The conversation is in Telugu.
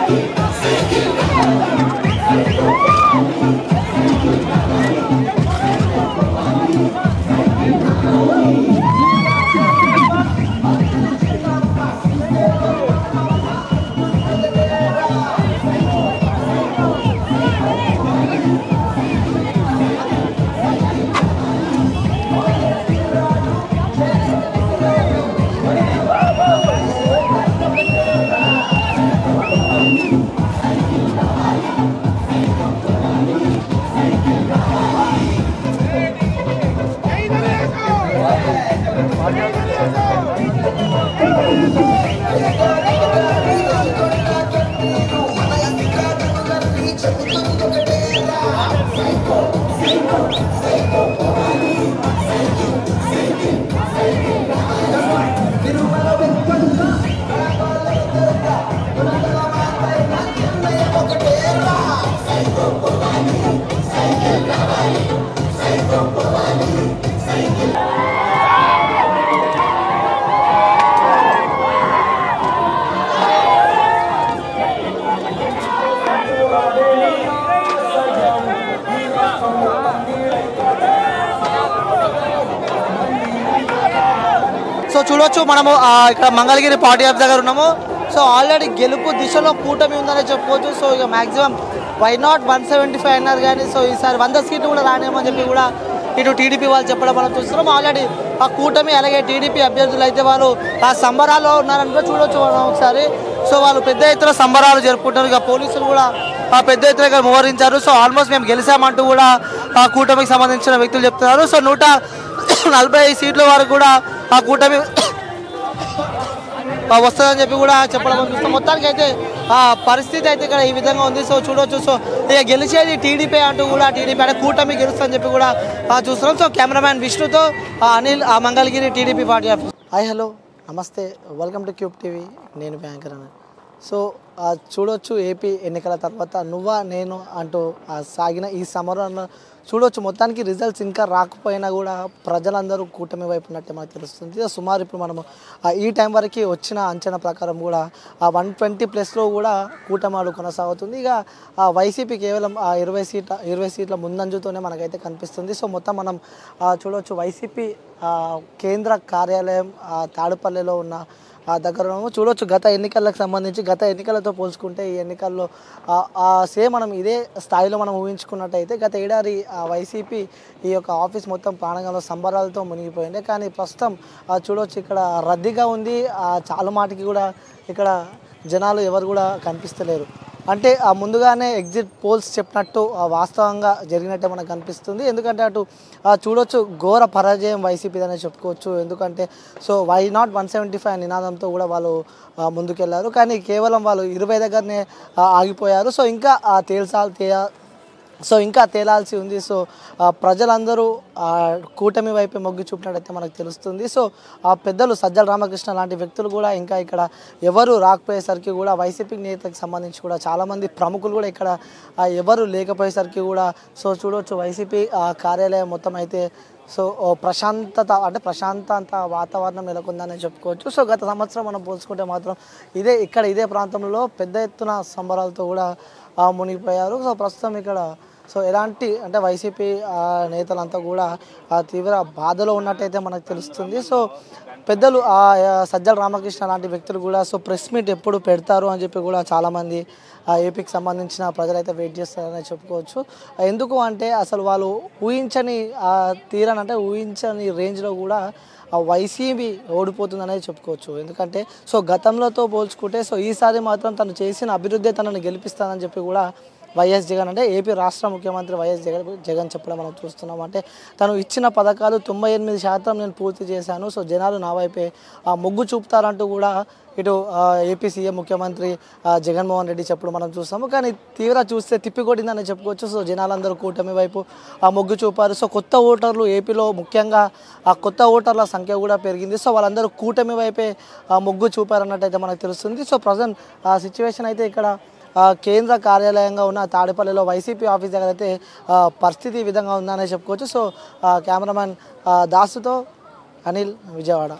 సో చూడొచ్చు మనము ఇక్కడ మంగళగిరి పార్టీ ఆఫ్ దగ్గర ఉన్నాము. సో ఆల్రెడీ గెలుపు దిశలో కూటమి ఉందని చెప్పుకోవచ్చు. సో ఇక మ్యాక్సిమం వై నాట్ 175 అన్నారు కానీ సో ఈసారి 100 సీట్లు కూడా రానేమని చెప్పి కూడా ఇటు టీడీపీ వాళ్ళు చెప్పడం మనం చూస్తున్నాం. ఆల్రెడీ ఆ కూటమి అలాగే టీడీపీ అభ్యర్థులు అయితే వాళ్ళు ఆ సంబరాల్లో ఉన్నారని కూడా చూడొచ్చు మనం ఒకసారి. సో వాళ్ళు పెద్ద ఎత్తున సంబరాలు జరుపుకుంటారు. ఇక పోలీసులు కూడా పెద్ద ఎత్తున మోహరించారు. సో ఆల్మోస్ట్ మేము గెలిచామంటూ కూడా ఆ కూటమికి సంబంధించిన వ్యక్తులు చెప్తున్నారు. సో 145 సీట్ల వరకు కూడా ఆ కూటమి వస్తుందని చెప్పి కూడా చెప్పడం చూస్తాం. మొత్తానికి అయితే ఆ పరిస్థితి అయితే ఇక్కడ ఈ విధంగా ఉంది. సో చూడవచ్చు. సో ఇక గెలిచేది టీడీపీ అంటూ కూడా టీడీపీ అంటే కూటమి గెలుస్తుందని చెప్పి కూడా చూస్తున్నాం. సో కెమెరామ్యాన్ విష్ణుతో Anil Mangalagiri TDP party office. Hi hello namaste, welcome to Cube TV. నేను బ్యాంకర్ అని. సో చూడొచ్చు ఏపీ ఎన్నికల తర్వాత నువ్వా నేను అంటూ సాగిన ఈ సమరంలో చూడొచ్చు. మొత్తానికి రిజల్ట్స్ ఇంకా రాకపోయినా కూడా ప్రజలందరూ కూటమి వైపు ఉన్నట్టే మనకు తెలుస్తుంది. సుమారు ఇప్పుడు మనము ఈ టైం వరకు వచ్చిన అంచనా ప్రకారం కూడా 120+ కూడా కూటమి కొనసాగుతుంది. ఇక వైసీపీ కేవలం 20 సీట్ల ముందంజుతోనే మనకైతే కనిపిస్తుంది. సో మొత్తం మనం చూడవచ్చు వైసీపీ కేంద్ర కార్యాలయం తాడుపల్లిలో ఉన్న దగ్గర చూడవచ్చు. గత ఎన్నికలకు సంబంధించి గత ఎన్నికలతో పోల్చుకుంటే ఈ ఎన్నికల్లో సేమ్ మనం ఇదే స్థాయిలో మనం ఊహించుకున్నట్టయితే గత ఏడాది వైసీపీ ఈ యొక్క ఆఫీస్ మొత్తం ప్రాణంగంలో సంబరాలతో మునిగిపోయింది. కానీ ప్రస్తుతం చూడవచ్చు ఇక్కడ రద్దీగా ఉంది. చాలా మాటికి కూడా ఇక్కడ జనాలు ఎవరు కూడా కనిపిస్తలేరు. అంటే ముందుగానే ఎగ్జిట్ పోల్స్ చెప్పినట్టు వాస్తవంగా జరిగినట్టే మనకు కనిపిస్తుంది. ఎందుకంటే అటు చూడొచ్చు ఘోర పరాజయం వైసీపీదనే చెప్పుకోవచ్చు. ఎందుకంటే సో వై నాట్ 175 నినాదంతో కూడా వాళ్ళు ముందుకెళ్లారు. కానీ కేవలం వాళ్ళు 20 దగ్గరనే ఆగిపోయారు. సో ఇంకా తేలాల్సి ఉంది. సో ప్రజలందరూ కూటమి వైపే మొగ్గు చూపినట్టయితే మనకు తెలుస్తుంది. సో పెద్దలు సజ్జల రామకృష్ణ లాంటి వ్యక్తులు కూడా ఇంకా ఇక్కడ ఎవరు రాకపోయేసరికి కూడా వైసీపీ నేతకు సంబంధించి కూడా చాలామంది ప్రముఖులు కూడా ఇక్కడ ఎవరు లేకపోయేసరికి కూడా సో చూడవచ్చు వైసీపీ కార్యాలయం మొత్తం అయితే సో ప్రశాంతత వాతావరణం నెలకొందని చెప్పుకోవచ్చు. సో గత సంవత్సరం మనం పోల్చుకుంటే మాత్రం ఇదే ప్రాంతంలో పెద్ద ఎత్తున సంబరాలతో కూడా మునిగిపోయారు. సో ప్రస్తుతం ఇక్కడ సో ఎలాంటి అంటే వైసీపీ నేతలంతా కూడా తీవ్ర బాధలో ఉన్నట్టయితే మనకు తెలుస్తుంది. సో పెద్దలు సజ్జల రామకృష్ణ లాంటి వ్యక్తులు కూడా సో ప్రెస్ మీట్ ఎప్పుడు పెడతారు అని చెప్పి కూడా చాలామంది ఏపీకి సంబంధించిన ప్రజలైతే వెయిట్ చేస్తారని చెప్పుకోవచ్చు. ఎందుకు అంటే అసలు వాళ్ళు ఊహించని రేంజ్లో కూడా వైసీపీ ఓడిపోతుందనేది చెప్పుకోవచ్చు. ఎందుకంటే సో గతంలోతో పోల్చుకుంటే సో ఈసారి మాత్రం తను చేసిన అభివృద్ధి తనను గెలిపిస్తానని చెప్పి కూడా వైఎస్ జగన్ అంటే ఏపీ రాష్ట్ర ముఖ్యమంత్రి వైఎస్ జగన్ చెప్పడం మనం చూస్తున్నాం. అంటే తను ఇచ్చిన పథకాలు 98% నేను పూర్తి చేశాను. సో జనాలు నా వైపే మొగ్గు చూపుతారంటూ కూడా ఇటు ఏపీ సీఎం ముఖ్యమంత్రి జగన్మోహన్ రెడ్డి చెప్పడం మనం చూస్తాము. కానీ తీవ్ర చూస్తే తిప్పికొట్టిందని చెప్పుకోవచ్చు. సో జనాలందరూ కూటమి వైపు మొగ్గు చూపారు. సో కొత్త ఓటర్లు ఏపీలో ముఖ్యంగా ఆ కొత్త ఓటర్ల సంఖ్య కూడా పెరిగింది. సో వాళ్ళందరూ కూటమి వైపే మొగ్గు చూపారన్నట్టయితే మనకు తెలుస్తుంది. సో ప్రజెంట్ సిచ్యువేషన్ అయితే ఇక్కడ కేంద్ర కార్యాలయంగా ఉన్న తాడేపల్లిలో వైసీపీ ఆఫీస్ దగ్గర అయితే పరిస్థితి ఈ విధంగా ఉందనే చెప్పుకోవచ్చు. సో కెమెరామ్యాన్ దాసుతో అనిల్, విజయవాడ.